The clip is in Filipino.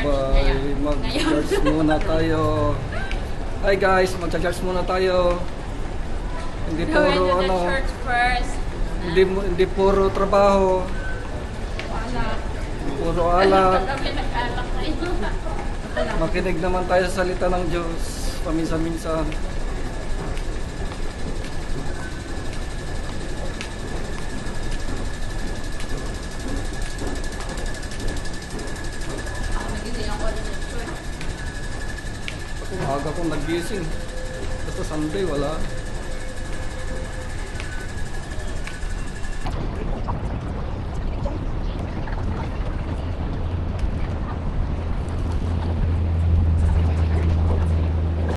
Bye-bye. Mag-charge muna tayo. Hi guys, mag-charge muna tayo. Hindi puro ano, church first. hindi puro trabaho. Puro alak. Kami nag-alak kayo. Makinig naman tayo sa salita ng Diyos paminsan-minsan. Aga kong nagising. Basta Sunday wala.